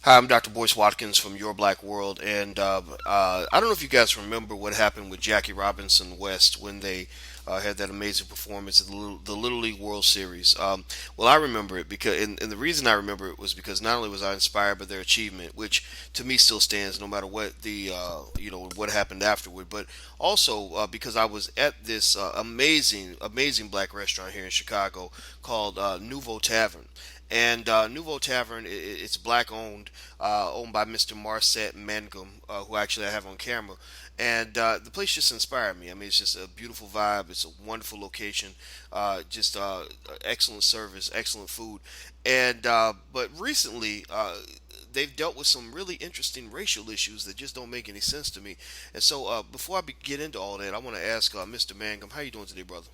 Hi, I'm Dr. Boyce Watkins from Your Black World, and I don't know if you guys remember what happened with Jackie Robinson West when they had that amazing performance at the Little League World Series. Well, I remember it because, and the reason I remember it was because not only was I inspired by their achievement, which to me still stands no matter what what happened afterward, but also because I was at this amazing black restaurant here in Chicago called Nouveau Tavern. And Nouveau Tavern, it's black owned, owned by Mr. Marset Mangum, who actually I have on camera. And the place just inspired me. I mean, it's just a beautiful vibe. It's a wonderful location, just excellent service, excellent food. And but recently, they've dealt with some really interesting racial issues that just don't make any sense to me. And so, before get into all that, I want to ask Mr. Mangum, how you doing today, brother?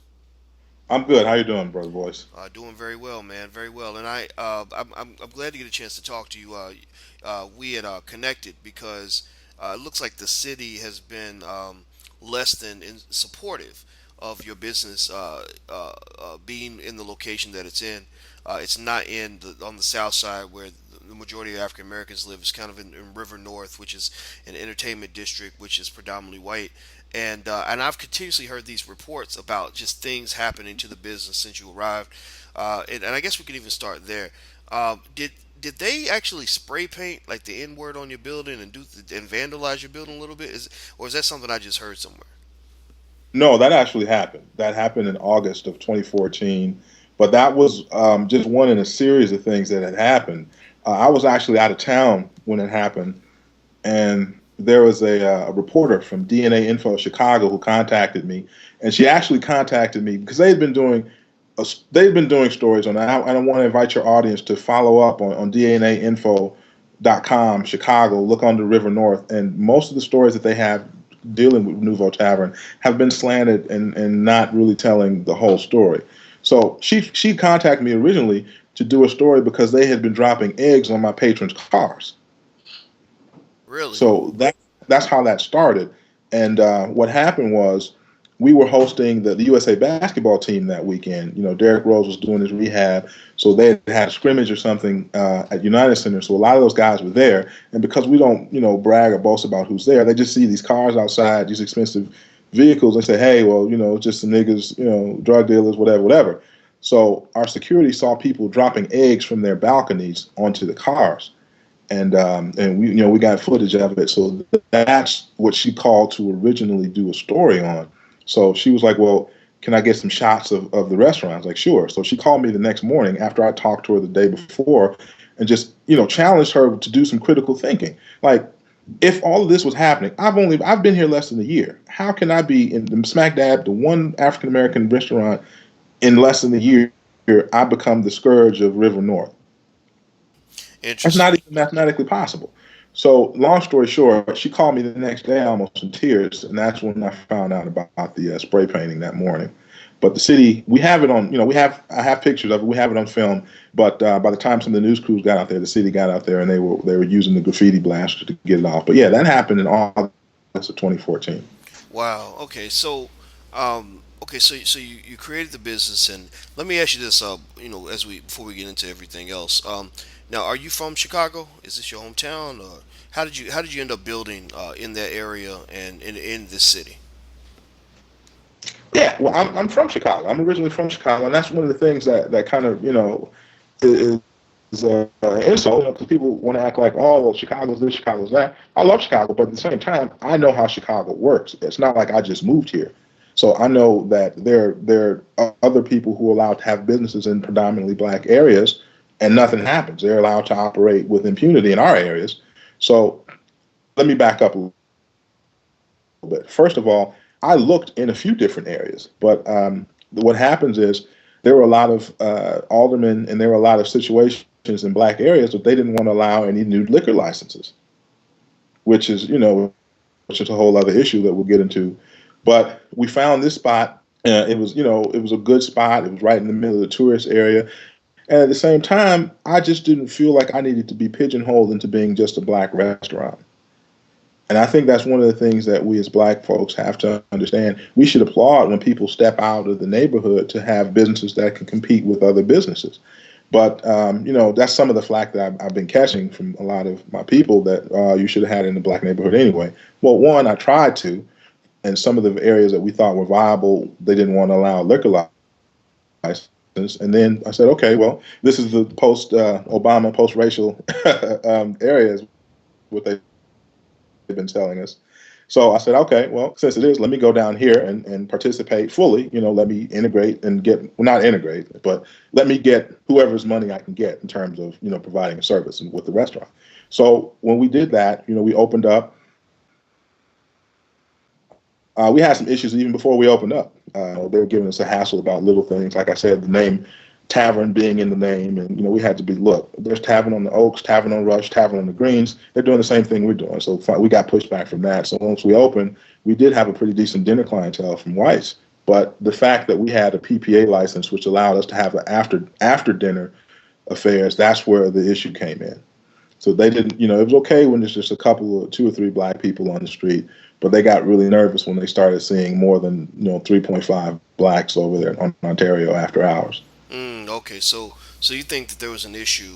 I'm good. How you doing, brother Boyce? Doing very well, man. Very well, and I'm glad to get a chance to talk to you. We had connected because it looks like the city has been less than supportive of your business being in the location that it's in. It's not on the south side where the majority of African Americans live. It's kind of in River North, which is an entertainment district, which is predominantly white. And I've continuously heard these reports about just things happening to the business since you arrived. And I guess we can even start there. Did they actually spray paint like the N word on your building and vandalize your building a little bit? Or is that something I just heard somewhere? No, that actually happened. That happened in August of 2014, but that was just one in a series of things that had happened. I was actually out of town when it happened, and there was a reporter from DNA Info Chicago who contacted me, and she actually contacted me because they've been doing stories on that. I want to invite your audience to follow up on DNAinfo.com Chicago. Look under River North, and most of the stories that they have dealing with Nouveau Tavern have been slanted and not really telling the whole story. So she contacted me originally to do a story because they had been dropping eggs on my patrons' cars. Really? So that's how that started. And what happened was we were hosting the USA basketball team that weekend. You know, Derrick Rose was doing his rehab, so they had a scrimmage or something at United Center. So a lot of those guys were there, and because we don't, brag or boast about who's there, they just see these cars outside, these expensive vehicles, and say, "Hey, well, just some niggas, drug dealers, whatever, whatever." So our security saw people dropping eggs from their balconies onto the cars, and we got footage of it. So that's what she called to originally do a story on. So she was like, "Well, can I get some shots of the restaurant?" I was like, "Sure." So she called me the next morning after I talked to her the day before, and just challenged her to do some critical thinking. Like, if all of this was happening, I've been here less than a year. How can I be in the smack dab the one African American restaurant in less than a year? I become the scourge of River North. That's not Interesting. even mathematically possible. So, long story short, she called me the next day almost in tears, and that's when I found out about the spray painting that morning. But the city, we have it on, I have pictures of it, we have it on film. But by the time some of the news crews got out there, the city got out there, and they were using the graffiti blaster to get it off. But yeah, that happened in August of 2014. Wow. Okay, so you created the business, and let me ask you this. As we before we get into everything else. Now, are you from Chicago? Is this your hometown, or how did you end up building in that area and in this city? Yeah, well, I'm from Chicago. I'm originally from Chicago, and that's one of the things that kind of is insult. Because people want to act like, oh, well, Chicago's this, Chicago's that. I love Chicago, but at the same time, I know how Chicago works. It's not like I just moved here, so I know that there are other people who are allowed to have businesses in predominantly black areas, and nothing happens. They're allowed to operate with impunity in our areas. So let me back up a little bit. First of all, I looked in a few different areas, but what happens is there were a lot of aldermen and there were a lot of situations in black areas that they didn't want to allow any new liquor licenses, which is, which is a whole other issue that we'll get into. But we found this spot. It was a good spot. It was right in the middle of the tourist area. And at the same time, I just didn't feel like I needed to be pigeonholed into being just a black restaurant. And I think that's one of the things that we as black folks have to understand. We should applaud when people step out of the neighborhood to have businesses that can compete with other businesses. But that's some of the flack that I've been catching from a lot of my people that you should have had it in the black neighborhood anyway. Well, one, I tried to, and some of the areas that we thought were viable, they didn't want to allow liquor license. And then I said, okay, well, this is the post Obama, post racial areas, what they've been telling us. So I said, okay, well, since it is, let me go down here and participate fully. Let me integrate and get, well, not integrate, but let me get whoever's money I can get in terms of, providing a service with the restaurant. So when we did that, we opened up. We had some issues even before we opened up. They were giving us a hassle about little things. Like I said, the name Tavern being in the name. And, we had to be, look, there's Tavern on the Oaks, Tavern on Rush, Tavern on the Greens. They're doing the same thing we're doing. So we got pushback from that. So once we opened, we did have a pretty decent dinner clientele from whites. But the fact that we had a PPA license, which allowed us to have an after dinner affairs, that's where the issue came in. So they didn't, it was okay when there's just a couple of two or three black people on the street, but they got really nervous when they started seeing more than 3.5 blacks over there in Ontario after hours. Okay, so you think that there was an issue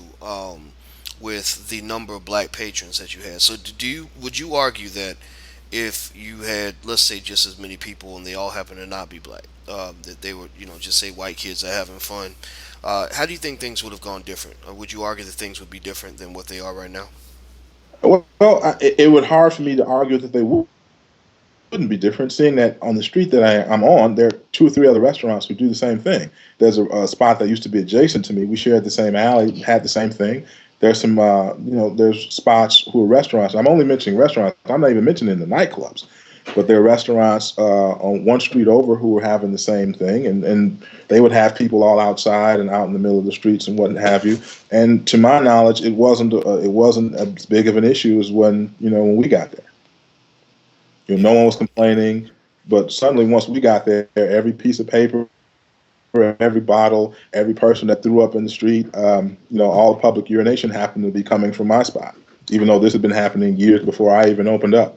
with the number of black patrons that you had. So do you would you argue that if you had, let's say, just as many people and they all happen to not be black, that they were, just say white kids are having fun, how do you think things would have gone different? Or would you argue that things would be different than what they are right now? Well, it would hard for me to argue that they wouldn't be different, seeing that on the street that I'm on, there are two or three other restaurants who do the same thing. There's a spot that used to be adjacent to me. We shared the same alley, had the same thing. There's some, there's spots who are restaurants. I'm only mentioning restaurants. I'm not even mentioning the nightclubs. But there are restaurants on one street over who were having the same thing, and they would have people all outside and out in the middle of the streets and what have you. And to my knowledge, it wasn't as big of an issue as when we got there. No one was complaining, but suddenly once we got there, every piece of paper, every bottle, every person that threw up in the street, all the public urination happened to be coming from my spot, even though this had been happening years before I even opened up.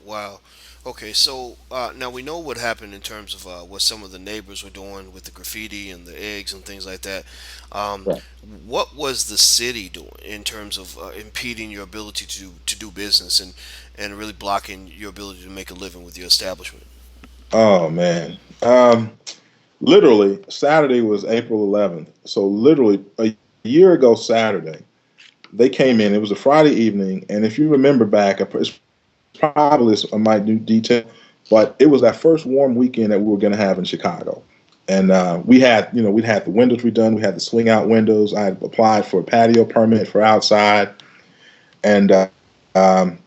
Wow. Okay, so now we know what happened in terms of what some of the neighbors were doing with the graffiti and the eggs and things like that. Um, Right. what was the city doing in terms of impeding your ability to do business and really blocking your ability to make a living with your establishment? Oh man. Literally, Saturday was April 11th. So literally a year ago Saturday, they came in. It was a Friday evening, and if you remember back, it's probably a minute detail, but it was that first warm weekend that we were going to have in Chicago. And we'd had the windows redone. We had the swing out windows. I had applied for a patio permit for outside, and um,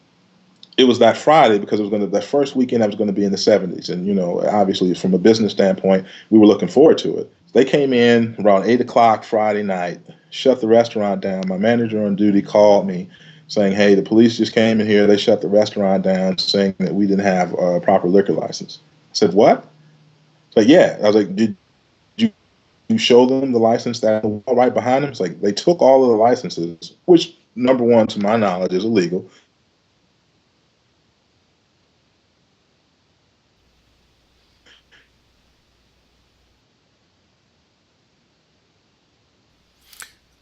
it was that Friday because it was going to that first weekend I was going to be in the 70s, and obviously from a business standpoint, we were looking forward to it. They came in around 8 o'clock Friday night, shut the restaurant down. My manager on duty called me saying, "Hey, the police just came in here. They shut the restaurant down, saying that we didn't have a proper liquor license." I said, "What?" It's like, "Yeah." I was like, "Did you show them the license that right behind them?" It's like they took all of the licenses, which number one, to my knowledge, is illegal.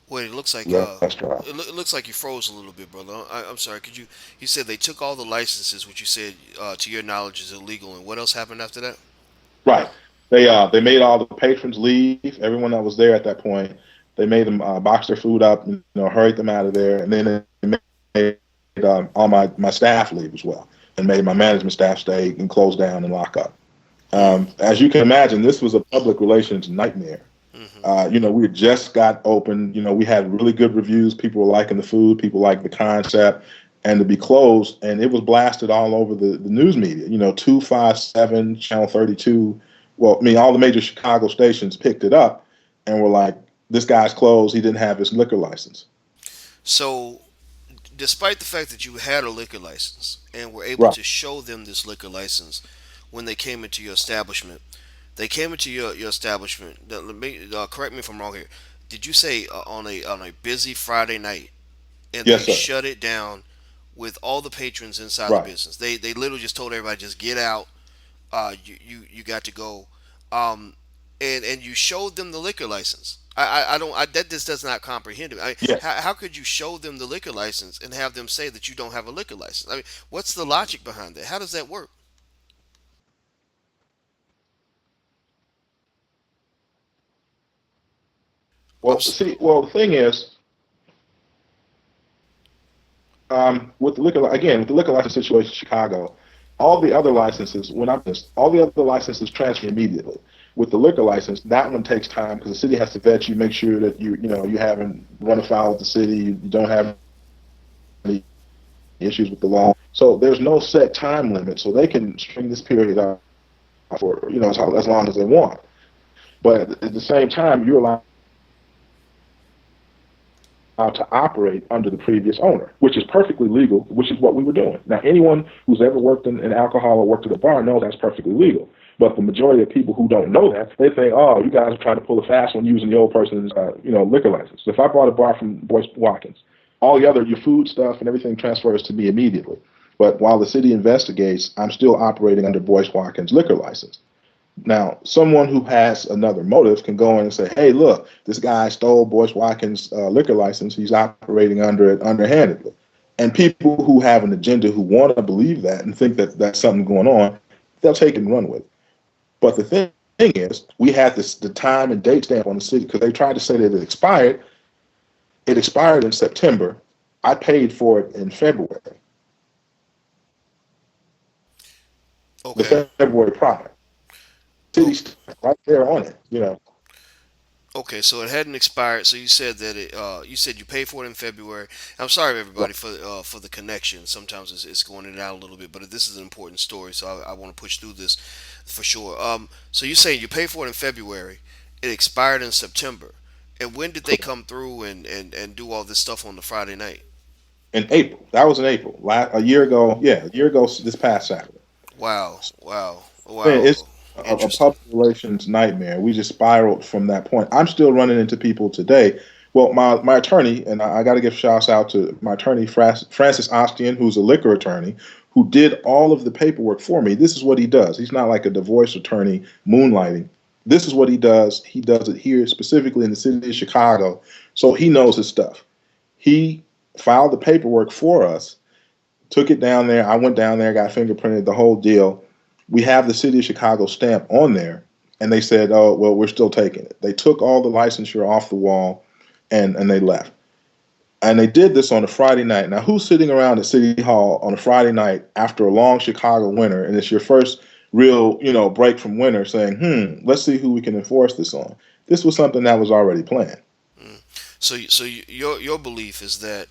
Wait, it looks like Restaurant. it looks like you froze a little bit, brother. I'm sorry. Could you? You said they took all the licenses, which you said, to your knowledge, is illegal. And what else happened after that? Right. They made all the patrons leave. Everyone that was there at that point, they made them box their food up, hurried them out of there, and then they made all my staff leave as well, and made my management staff stay and close down and lock up. Mm, As you can imagine, this was a public relations nightmare. hmm We had just got open. We had really good reviews. People were liking the food. People liked the concept. And to be closed, and it was blasted all over the news media. 257, Channel 32. Well, I mean, all the major Chicago stations picked it up and were like, this guy's closed. He didn't have his liquor license. So, despite the fact that you had a liquor license and were able Right. to show them this liquor license when they came into your establishment, they came into your establishment. Correct me if I'm wrong here. Did you say on a busy Friday night, and they Yes, sir. shut it down with all the patrons inside the Right. business? They literally just told everybody, just get out. You got to go. Um, and you showed them the liquor license. I don't. That just does not comprehend it. Yes. How could you show them the liquor license and have them say that you don't have a liquor license? I mean, what's the logic behind that? How does that work? I'm Well, s- see, well, the thing is, with the liquor again with the liquor license situation in Chicago, all the other licenses when I'm this, all the other licenses transfer immediately. With the liquor license, that one takes time because the city has to vet you, make sure that you haven't run afoul with the city, you don't have any issues with the law. So there's no set time limit, so they can string this period out for as long as they want. But at the same time, you're allowed to operate under the previous owner, which is perfectly legal, which is what we were doing. Now, anyone who's ever worked in alcohol or worked at a bar knows that's perfectly legal. But the majority of people who don't know that, they think, oh, you guys are trying to pull a fast one using the old person's, liquor license. So if I bought a bar from Boyce Watkins, all the other, your food stuff and everything transfers to me immediately. But while the city investigates, I'm still operating under Boyce Watkins' liquor license. Now, someone who has another motive can go in and say, "Hey, look, this guy stole Boyce Watkins' liquor license. He's operating under it underhandedly." And people who have an agenda who want to believe that and think that that's something going on, they'll take it and run with it. But the thing is, we had the time and date stamp on the city because they tried to say that it expired. It expired in September. I paid for it in February, the okay. February prior. Oh, City stamp right there on it. okay. So it hadn't expired. So you said that it. You said you paid for it in February. I'm sorry, Right. everybody, for the connection. Sometimes it's going in and out a little bit, but this is an important story, so I want to push through this for sure. So you saying you paid for it in February. It expired in September. And when did they come through and do all this stuff on the Friday night? In April. That was in April. A year ago. Yeah, a year ago this past Saturday. Wow, wow, Man, it's wow. a Interesting. public relations nightmare. We just spiraled from that point. I'm still running into people today. Well, my attorney, and I got to give shouts out to my attorney, Francis Ostian, who's a liquor attorney, who did all of the paperwork for me. This is what he does. He's not like a divorce attorney moonlighting. This is what he does. He does it here specifically in the city of Chicago. So he knows his stuff. He filed the paperwork for us, took it down there. I went down there, got fingerprinted, the whole deal. We have the city of Chicago stamp on there, and they said, "Oh, well, we're still taking it." They took all the licensure off the wall, and they left. And they did this on a Friday night. Now, who's sitting around at City Hall on a Friday night after a long Chicago winter, and it's your first real, break from winter, saying, let's see who we can enforce this on." This was something that was already planned. Mm. Your belief is that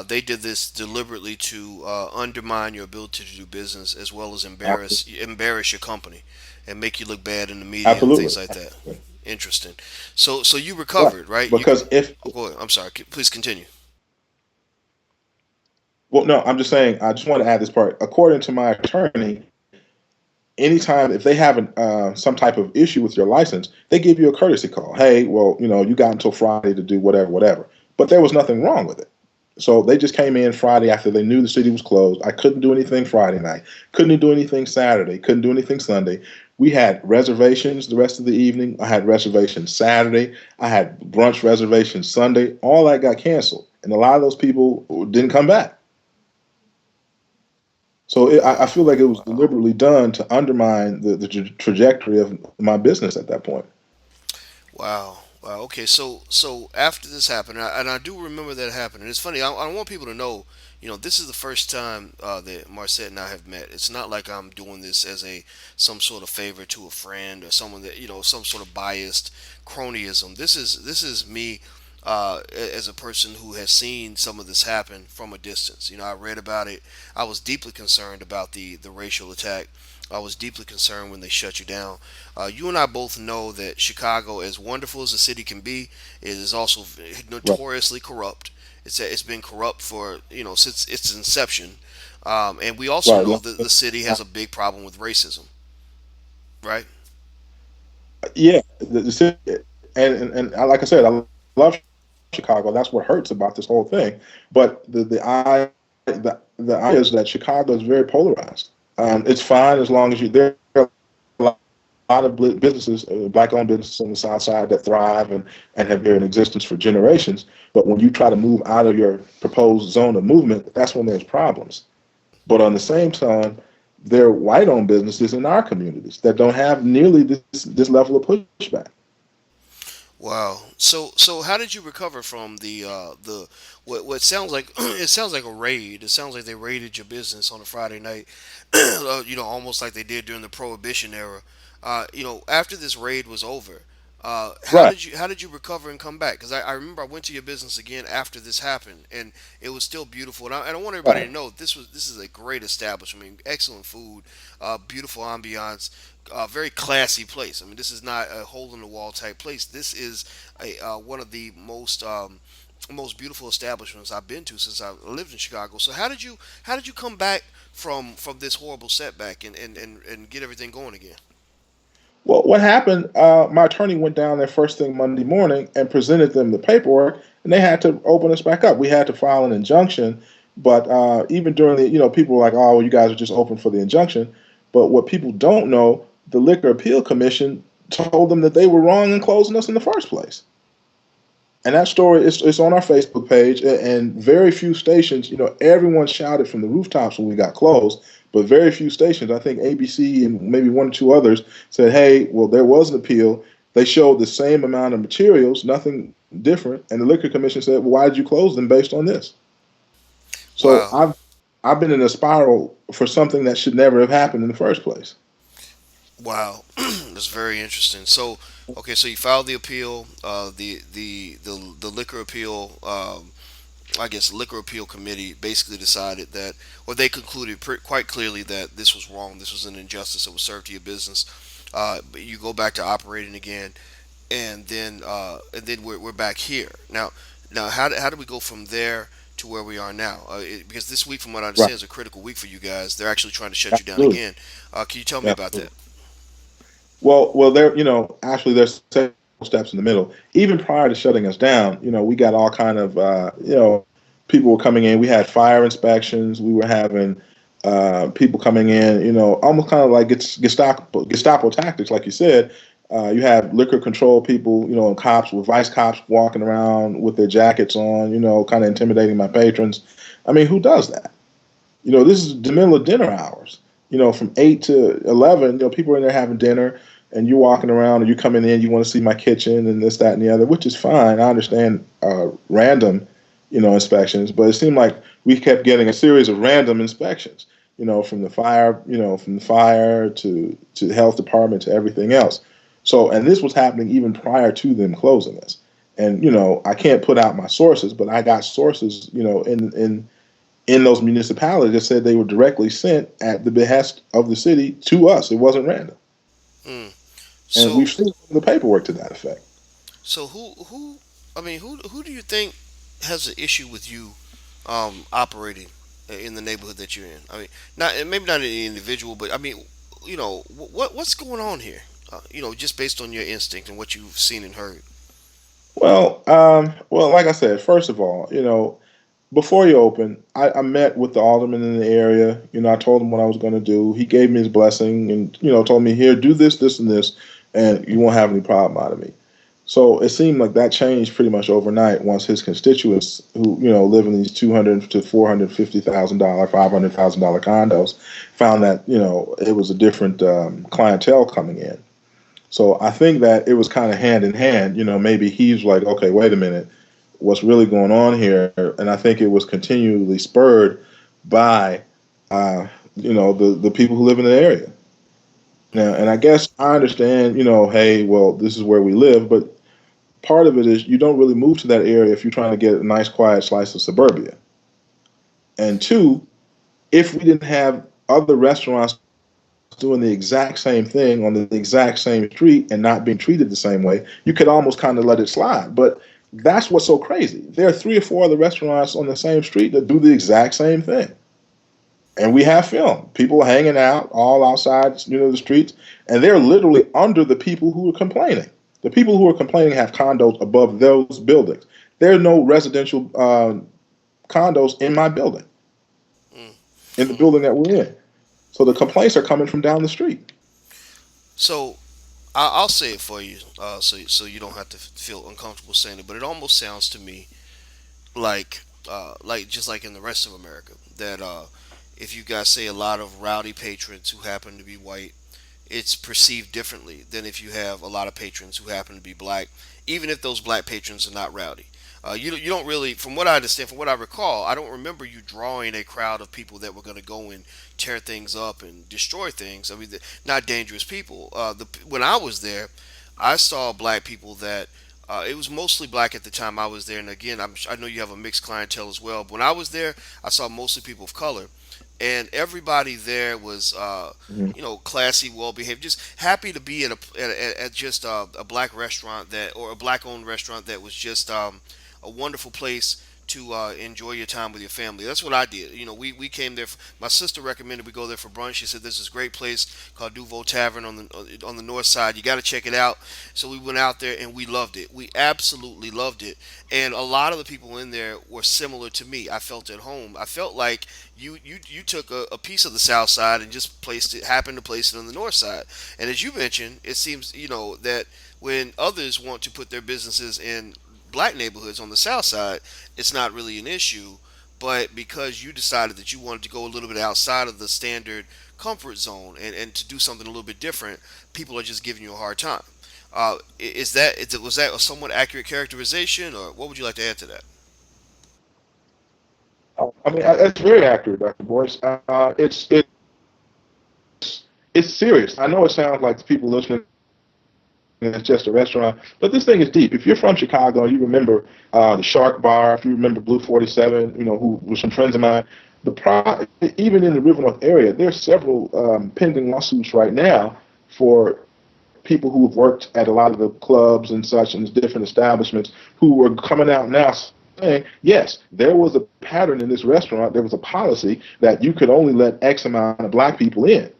they did this deliberately to undermine your ability to do business, as well as embarrass your company, and make you look bad in the media and Absolutely. things like that. Absolutely. Interesting. So you Right. recovered, right? You Because if oh, go ahead. I'm sorry. Please continue. Well, no, I'm just saying. I just want to add this part. According to my attorney, anytime if they have some type of issue with your license, they give you a courtesy call. Hey, well, you got until Friday to do whatever, whatever. But there was nothing wrong with it. So they just came in Friday after they knew the city was closed. I couldn't do anything Friday night. Couldn't do anything Saturday. Couldn't do anything Sunday. We had reservations the rest of the evening. I had reservations Saturday. I had brunch reservations Sunday. All that got canceled. And a lot of those people didn't come back. So I Wow. feel like it was Wow. deliberately done to undermine the trajectory of my business at that point. Wow. Wow. Okay. So after this happened, and I do remember that happening. It's funny. I want people to know. This is the first time that Marcette and I have met. It's not like I'm doing this as some sort of favor to a friend or someone that some sort of biased cronyism. This is me as a person who has seen some of this happen from a distance. I read about it. I was deeply concerned about the racial attack. I was deeply concerned when they shut you down. You and I both know that Chicago, as wonderful as a city can be, it is also Right, notoriously corrupt. It's been corrupt for since its inception, and we also right. know that the city has a big problem with racism, right? Yeah, the city, and like I said, I love Chicago. That's what hurts about this whole thing. But the eye is that Chicago is very polarized. It's fine as long as you there. lot of businesses, black-owned businesses on the South Side that thrive and have been in existence for generations. But when you try to move out of your proposed zone of movement, that's when there's problems. But on the same time, there are white-owned businesses in our communities that don't have nearly this level of pushback. Wow. So how did you recover from the what sounds like it sounds like a raid. It sounds like they raided your business on a Friday night. Almost like they did during the Prohibition era. After this raid was over, Right. how did you recover and come back? Because I remember I went to your business again after this happened, and it was still beautiful. And I want everybody Right. to know this is a great establishment. I mean, excellent food, beautiful ambiance, very classy place. I mean, this is not a hole in the wall type place. This is one of the most beautiful establishments I've been to since I lived in Chicago. So how did you come back from this horrible setback and get everything going again? Well, what happened? My attorney went down there first thing Monday morning and presented them the paperwork, and they had to open us back up. We had to file an injunction, but even during people were like, "Oh, well, you guys are just open for the injunction." But what people don't know, the Liquor Appeal Commission told them that they were wrong in closing us in the first place. And that story is on our Facebook page, and very few stations, everyone shouted from the rooftops when we got closed, but very few stations, I think ABC and maybe one or two others, said, hey, well, there was an appeal. They showed the same amount of materials, nothing different, and the Liquor Commission said, well, why did you close them based on this? So Wow. I've been in a spiral for something that should never have happened in the first place. Wow, that's very interesting. So, okay, so you filed the appeal. The liquor appeal, I guess, liquor appeal committee basically decided that, or they concluded quite clearly that this was wrong. This was an injustice that was served to your business. But you go back to operating again, and then we're back here now. Now, how do we go from there to where we are now? Because this week, from what I Right. understand, is a critical week for you guys. They're actually trying to shut you down Absolutely. again. Can you tell me about that? Absolutely. Well, there, actually, there's several steps in the middle. Even prior to shutting us down, we got all kind of, people were coming in. We had fire inspections. We were having people coming in, almost kind of like Gestapo tactics, like you said. You have liquor control people, and cops with vice cops walking around with their jackets on, kind of intimidating my patrons. I mean, who does that? This is the middle of dinner hours. From 8 to 11, people are in there having dinner, and you're walking around, or you coming in, you want to see my kitchen and this, that, and the other, which is fine. I understand random, inspections, but it seemed like we kept getting a series of random inspections. From the fire to the health department to everything else. So, and this was happening even prior to them closing us. And I can't put out my sources, but I got sources, in those municipalities that said they were directly sent at the behest of the city to us. It wasn't random. Mm. And So we've seen the paperwork to that effect. So who I mean who do you think has an issue with you operating in the neighborhood that you're in? I mean, not maybe not any individual, but I mean, what's going on here? Just based on your instinct and what you've seen and heard. Well, like I said, first of all, before you open, I met with the alderman in the area. I told him what I was going to do. He gave me his blessing and, told me, here, do this, this, and this, and you won't have any problem out of me. So it seemed like that changed pretty much overnight once his constituents, who live in these $200,000 to $450,000, $500,000 condos, found that it was a different clientele coming in. So I think that it was kind of hand in hand. Maybe he's like, okay, wait a minute, what's really going on here? And I think it was continually spurred by, the people who live in the area. Now, and I guess I understand, hey, well, this is where we live, but part of it is you don't really move to that area if you're trying to get a nice, quiet slice of suburbia. And two, if we didn't have other restaurants doing the exact same thing on the exact same street and not being treated the same way, you could almost kind of let it slide. But that's what's so crazy. There are three or four other restaurants on the same street that do the exact same thing. And we have film, people hanging out all outside, the streets, and they're literally under the people who are complaining. The people who are complaining have condos above those buildings. There are no residential condos in my building, in the Mm. building that we're in. So the complaints are coming from down the street. So I'll say it for you, so you don't have to feel uncomfortable saying it. But it almost sounds to me like just like in the rest of America that if you guys say a lot of rowdy patrons who happen to be white, it's perceived differently than if you have a lot of patrons who happen to be black, even if those black patrons are not rowdy. You don't really, from what I understand, from what I recall, I don't remember you drawing a crowd of people that were going to go and tear things up and destroy things. I mean, not dangerous people. When I was there, I saw black people that it was mostly black at the time I was there. And again, I know you have a mixed clientele as well. But when I was there, I saw mostly people of color, and everybody there was Mhm. classy, well behaved, just happy to be at just a black restaurant that or a black owned restaurant that was just a wonderful place to enjoy your time with your family. That's what I did. We came there. My sister recommended we go there for brunch. She said there's this great place called Nouveau Tavern on the north side. You got to check it out. So we went out there and we loved it. We absolutely loved it. And a lot of the people in there were similar to me. I felt at home. I felt like you took a piece of the south side and just happened to place it on the north side. And as you mentioned, it seems that when others want to put their businesses in black neighborhoods on the south side, it's not really an issue. But because you decided that you wanted to go a little bit outside of the standard comfort zone and to do something a little bit different, people are just giving you a hard time. Was that a somewhat accurate characterization, or what would you like to add to that? I mean, that's very accurate, Dr. Boyce. It's serious. I know it sounds like the people listening it's just a restaurant. But this thing is deep. If you're from Chicago and you remember the Shark Bar, if you remember Blue 47, who were some friends of mine, even in the River North area, there's several pending lawsuits right now for people who have worked at a lot of the clubs and such and different establishments who are coming out now saying, yes, there was a pattern in this restaurant. There was a policy that you could only let X amount of black people in.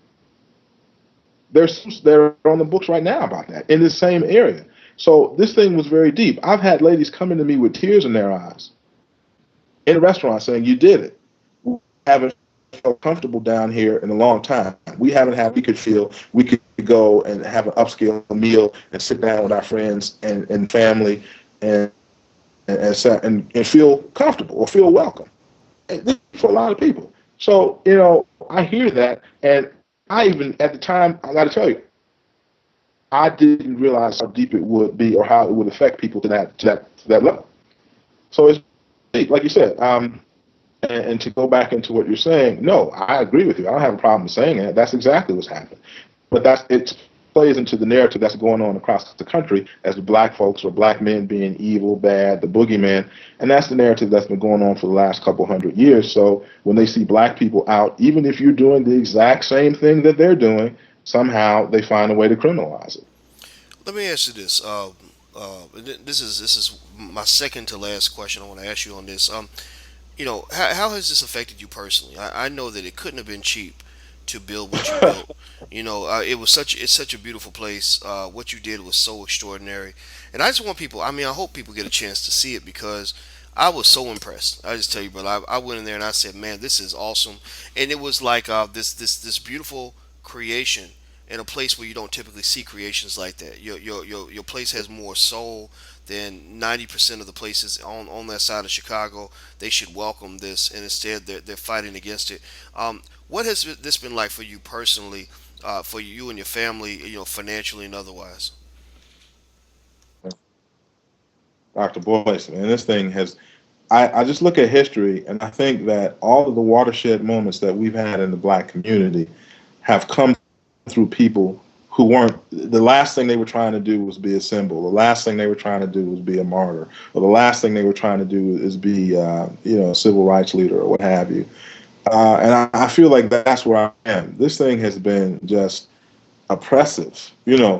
They're on the books right now about that in the same area. So this thing was very deep. I've had ladies coming to me with tears in their eyes in a restaurant saying, "You did it. We haven't felt comfortable down here in a long time. We could feel we could go and have an upscale meal and sit down with our friends and family and and feel comfortable or feel welcome." And this is for a lot of people. So I hear that, and I even at the time I got to tell you, I didn't realize how deep it would be or how it would affect people to that level. So it's deep, like you said. And to go back into what you're saying, no, I agree with you. I don't have a problem saying it. That's exactly what's happened. But it plays into the narrative that's going on across the country as the black folks or black men being evil, bad, the boogeyman, and that's the narrative that's been going on for the last couple hundred years. So when they see black people out, even if you're doing the exact same thing that they're doing, somehow they find a way to criminalize it. Let me ask you this. This is my second to last question I want to ask you on this. How has this affected you personally? I know that it couldn't have been cheap to build what you built. It's such a beautiful place. What you did was so extraordinary, and I just want people. I mean, I hope people get a chance to see it because I was so impressed. I just tell you, brother, I went in there and I said, "Man, this is awesome," and it was like this beautiful creation in a place where you don't typically see creations like that. Your place has more soul than 90% of the places on that side of Chicago. They should welcome this, and instead they're fighting against it. What has this been like for you personally, for you and your family, financially and otherwise? Dr. Boyce, man, this thing has. I just look at history and I think that all of the watershed moments that we've had in the black community have come through people who weren't, the last thing they were trying to do was be a symbol. The last thing they were trying to do was be a martyr. Or the last thing they were trying to do is be, a civil rights leader or what have you. And I feel like that's where I am. This thing has been just oppressive, and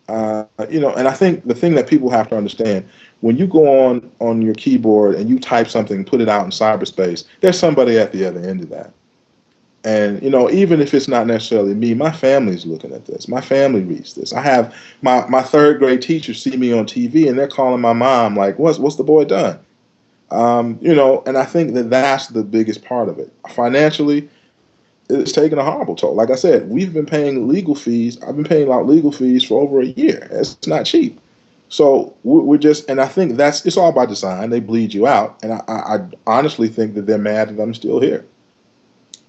I think the thing that people have to understand when you go on your keyboard and you type something, put it out in cyberspace, there's somebody at the other end of that. And even if it's not necessarily me, my family's looking at this. My family reads this. I have my third grade teachers see me on TV and they're calling my mom like, "What's the boy done?" And I think that that's the biggest part of it. Financially, it's taken a horrible toll. Like I said, we've been paying legal fees. I've been paying out legal fees for over a year. It's not cheap. So we're just, and I think it's all by design. They bleed you out, and I honestly think that they're mad that I'm still here.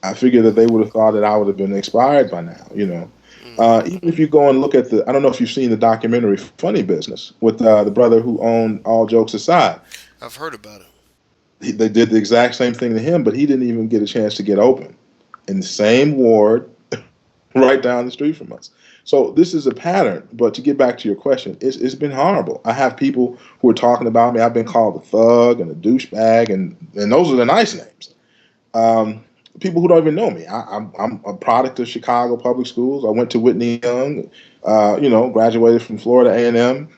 I figure that they would have thought that I would have been expired by now. Hmm. Even if you go and look at I don't know if you've seen the documentary Funny Business with the brother who owned All Jokes Aside. I've heard about it. They did the exact same thing to him, but he didn't even get a chance to get open in the same ward right down the street from us. So this is a pattern. But to get back to your question, it's been horrible. I have people who are talking about me. I've been called a thug and a douchebag, and those are the nice names. Um, People who don't even know me. I'm a product of Chicago public schools. I went to Whitney Young. Graduated from Florida A&M.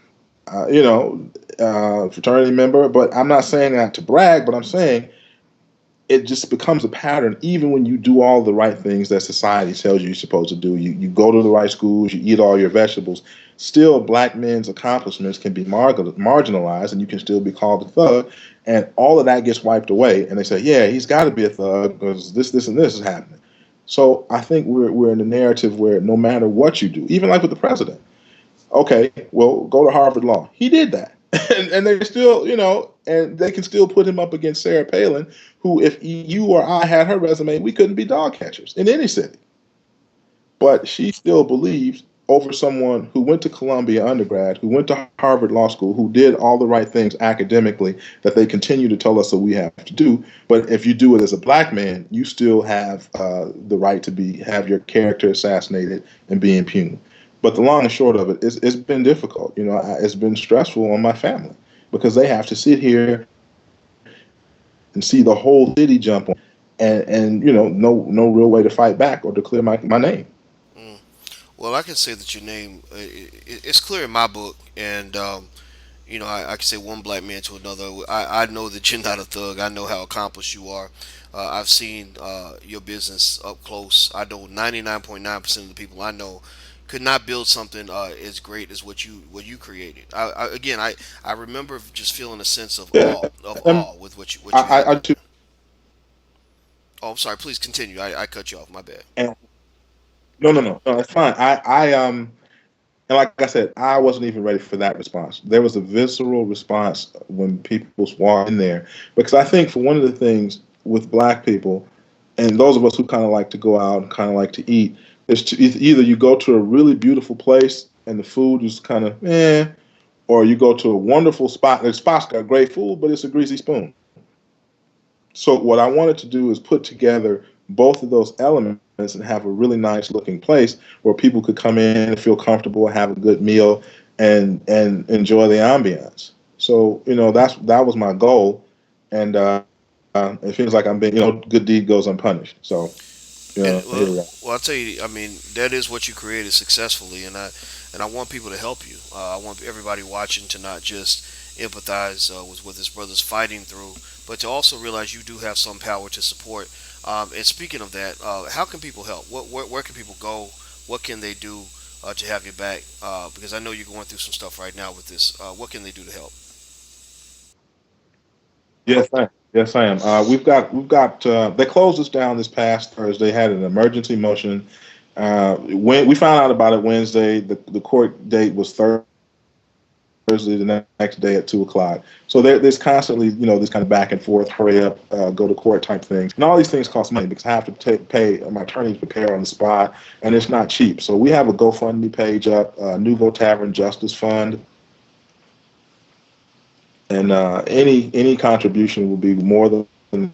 Fraternity member. But I'm not saying that to brag. But I'm saying it just becomes a pattern even when you do all the right things that society tells you you're supposed to do. You go to the right schools, you eat all your vegetables. Still, black men's accomplishments can be marginalized, and you can still be called a thug. And all of that gets wiped away. And they say, yeah, he's got to be a thug because this, and this is happening. So I think we're in a narrative where no matter what you do, even like with the president, okay, well, go to Harvard Law. He did that. And they still, and they can still put him up against Sarah Palin, who, if you or I had her resume, we couldn't be dog catchers in any city. But she still believes over someone who went to Columbia undergrad, who went to Harvard Law School, who did all the right things academically that they continue to tell us that we have to do. But if you do it as a black man, you still have the right to have your character assassinated and be impugned. But the long and short of it is, it's been difficult. It's been stressful on my family because they have to sit here and see the whole city jump on, and no real way to fight back or to clear my name. Mm. Well, I can say that your name it's clear in my book, and I can say one black man to another. I know that you're not a thug. I know how accomplished you are. I've seen your business up close. I know 99.9% of the people I know could not build something as great as what you created. I remember just feeling a sense of Yeah, awe with what you had I done. too. Oh, I'm sorry. Please continue. I cut you off. My bad. And no, it's fine. And like I said, I wasn't even ready for that response. There was a visceral response when people walked in there because I think for one of the things with black people and those of us who kind of like to go out and kind of like to eat is to either you go to a really beautiful place and the food is kind of or you go to a wonderful spot. The spot's got great food, but it's a greasy spoon. So what I wanted to do is put together both of those elements and have a really nice looking place where people could come in and feel comfortable, have a good meal, and enjoy the ambiance. So that was my goal, and it feels like I'm being good deed goes unpunished. So And here we are. I'll tell you, I mean, that is what you created successfully, and I want people to help you. I want everybody watching to not just empathize with what this brother's fighting through, but to also realize you do have some power to support. And speaking of that, how can people help? Where can people go? What can they do to have your back? Because I know you're going through some stuff right now with this. What can they do to help? Yes, I am. Yes, I am. We've got. They closed us down this past Thursday. Had an emergency motion. When we found out about it Wednesday, the court date was Thursday, the next day at 2 o'clock. So there's constantly, this kind of back and forth, hurry up, go to court type things. And all these things cost money because I have to pay my attorney to prepare on the spot, and it's not cheap. So we have a GoFundMe page up, Nouveau Tavern Justice Fund, and any contribution will be more than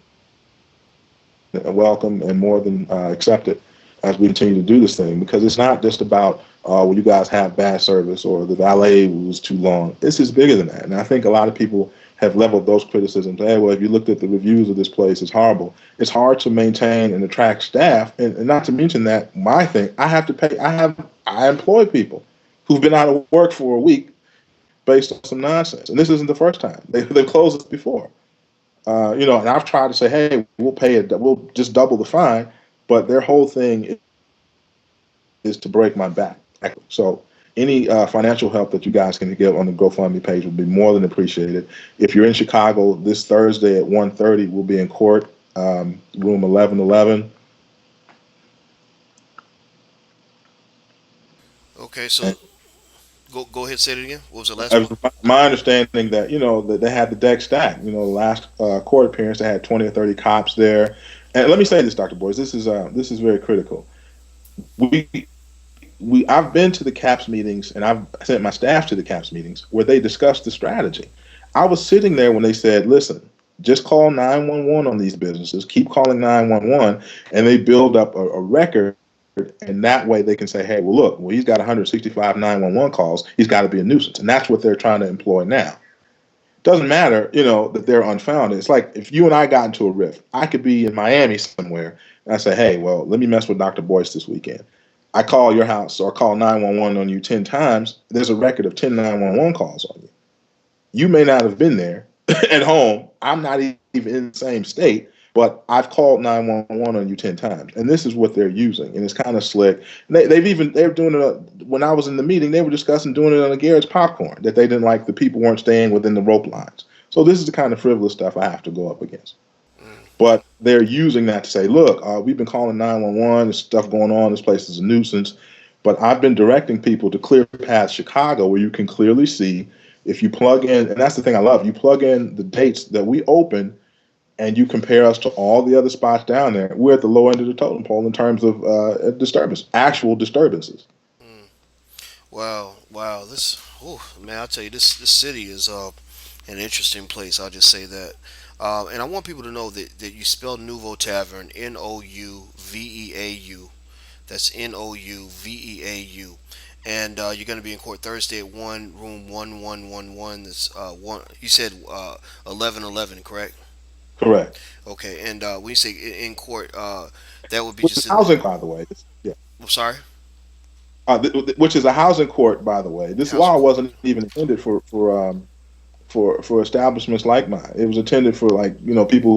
welcome and more than accepted as we continue to do this thing because it's not just about well, you guys have bad service or the valet was too long. This is bigger than that, and I think a lot of people have leveled those criticisms. Hey, well, if you looked at the reviews of this place, it's horrible. It's hard to maintain and attract staff, and not to mention that my thing, I have to pay. I employ people who've been out of work for a week based on some nonsense, and this isn't the first time they've closed us before. And I've tried to say, hey, we'll pay it, we'll just double the fine, but their whole thing is to break my back. So any financial help that you guys can get on the GoFundMe page would be more than appreciated. If you're in Chicago this Thursday at 1:30, we'll be in court, room 1111. Okay, so go ahead, say it again. What was the last It part? was my understanding that that they had the deck stacked. The last court appearance, they had 20 or 30 cops there. And let me say this, Doctor Boys, this is very critical. We I've been to the CAPS meetings, and I've sent my staff to the CAPS meetings where they discussed the strategy. I was sitting there when they said, "Listen, just call 911 on these businesses. Keep calling 911," and they build up a record. And that way they can say, "Hey, well, look, well, he's got 165 911 calls. He's got to be a nuisance," and that's what they're trying to employ now. Doesn't matter, that they're unfounded. It's like if you and I got into a rift, I could be in Miami somewhere, and I say, "Hey, well, let me mess with Dr. Boyce this weekend." I call your house or call 911 on you 10 times. There's a record of 10 911 calls on you. You may not have been there at home. I'm not even in the same state, but I've called 911 on you 10 times. And this is what they're using. And it's kind of slick. They're doing it. When I was in the meeting, they were discussing doing it on the Garrett's popcorn, that they didn't like the people weren't staying within the rope lines. So this is the kind of frivolous stuff I have to go up against. Mm, But they're using that to say, look, we've been calling 911. There's stuff going on. This place is a nuisance. But I've been directing people to Clear Path Chicago, where you can clearly see if you plug in, and that's the thing I love, you plug in the dates that we open and you compare us to all the other spots down there. We're at the low end of the totem pole in terms of disturbance, actual disturbances. mm. Wow, wow. Man, I'll tell you, this city is an interesting place. I'll just say that. And I want people to know that you spell Nouveau Tavern Nouveau. That's Nouveau. And you're going to be in court Thursday at 1 room 1111. That's one. You said 1111, correct? Correct. Okay. And when you say in court, that would be Which is just in. housing, by the way. Yeah. I'm sorry. Which is a housing court, by the way. This Housing law court. wasn't even intended for establishments like mine. It was intended for, like, people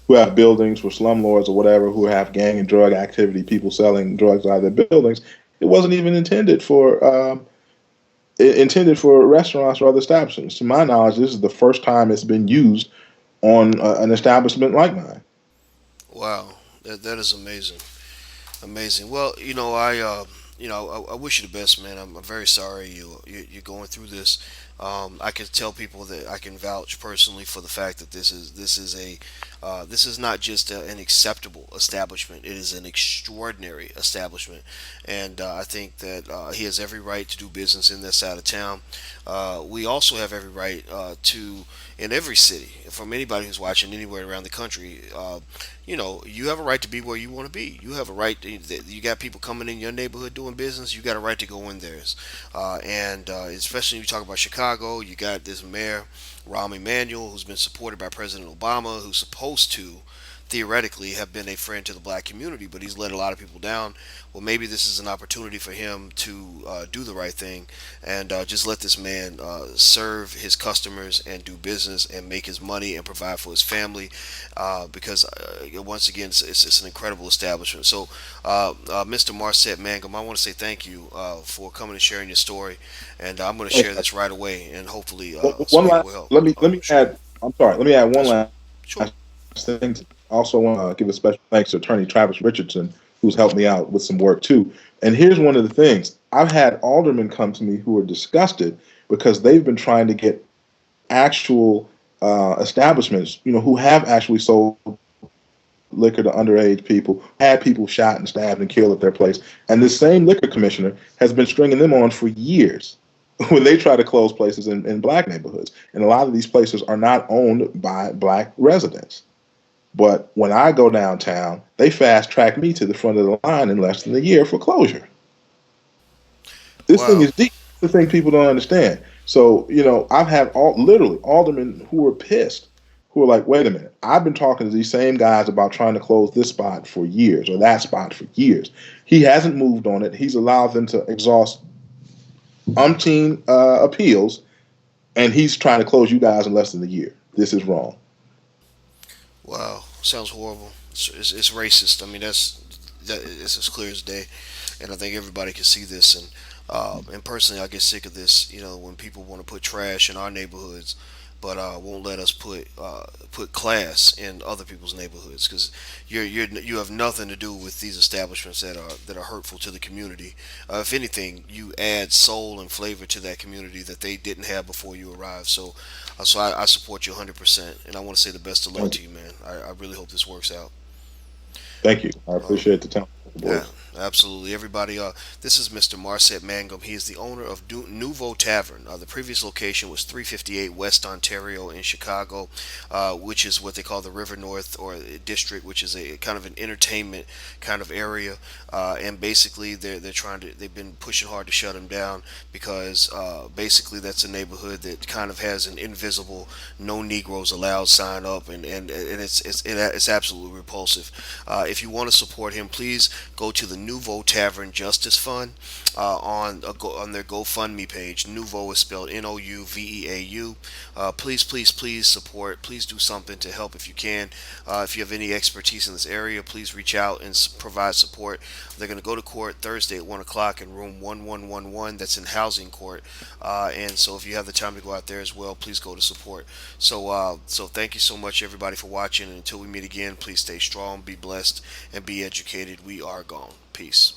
who have buildings, for slumlords or whatever, who have gang and drug activity, people selling drugs out of their buildings. It wasn't even intended for restaurants or other establishments. To my knowledge, this is the first time it's been used on an establishment like mine. Wow, that is amazing. Amazing. Well, I wish you the best, man. I'm very sorry you're going through this. I can tell people that I can vouch personally for the fact that this is not just an acceptable establishment. It is an extraordinary establishment, and I think that he has every right to do business in this side of town. We also have every right to in every city, from anybody who's watching anywhere around the country. You have a right to be where you want to be. You have a right. You got people coming in your neighborhood doing business. You got a right to go in theirs. And especially when you talk about Chicago, you got this mayor, Rahm Emanuel, who's been supported by President Obama, who's supposed to theoretically have been a friend to the black community, but he's let a lot of people down. Well, maybe this is an opportunity for him to do the right thing and just let this man serve his customers and do business and make his money and provide for his family because, once again, it's an incredible establishment. So, Mr. Marset Mangum, I want to say thank you for coming and sharing your story. And I'm going to share this right away, and hopefully some One people last, will help. let me Sure. add. I'm sorry. Let me add one Yes, sir. last Sure. thing. I also want to give a special thanks to Attorney Travis Richardson, who's helped me out with some work too. And here's one of the things: I've had aldermen come to me who are disgusted because they've been trying to get actual establishments, who have actually sold liquor to underage people, had people shot and stabbed and killed at their place. And this same liquor commissioner has been stringing them on for years when they try to close places in black neighborhoods. And a lot of these places are not owned by black residents. But when I go downtown, they fast track me to the front of the line in less than a year for closure. This thing Wow. is deep. The thing people don't understand. So, I've had literally aldermen who were pissed, who are like, wait a minute, I've been talking to these same guys about trying to close this spot for years or that spot for years. He hasn't moved on it. He's allowed them to exhaust umpteen appeals, and he's trying to close you guys in less than a year. This is wrong. Wow. Sounds horrible. It's racist. I mean, it's as clear as day, and I think everybody can see this. And personally, I get sick of this. When people want to put trash in our neighborhoods, but won't let us put class in other people's neighborhoods, because you have nothing to do with these establishments that are hurtful to the community. If anything, you add soul and flavor to that community that they didn't have before you arrived. So I support you 100%, and I want to say the best of luck Thank to you. you, man. I really hope this works out. Thank you. I Um, appreciate the time, Yeah, boys. absolutely. Everybody, this is Mr. Marset Mangum. He is the owner of Nouveau Tavern. The previous location was 358 West Ontario in Chicago, which is what they call the River North or district, which is a kind of an entertainment kind of area. And basically, they're trying to they've been pushing hard to shut him down because basically that's a neighborhood that kind of has an invisible "No Negroes Allowed" sign up, and it's absolutely repulsive. If you want to support him, please go to the Nouveau Tavern Justice Fund on their GoFundMe page. Nouveau is spelled Nouveau. Please support. Please do something to help if you can. If you have any expertise in this area, please reach out and provide support. They're going to go to court Thursday at 1 o'clock in room 1111. That's in Housing Court. And so if you have the time to go out there as well, please go to support. So thank you so much, everybody, for watching. And until we meet again, please stay strong, be blessed, and be educated. We are gone. Peace.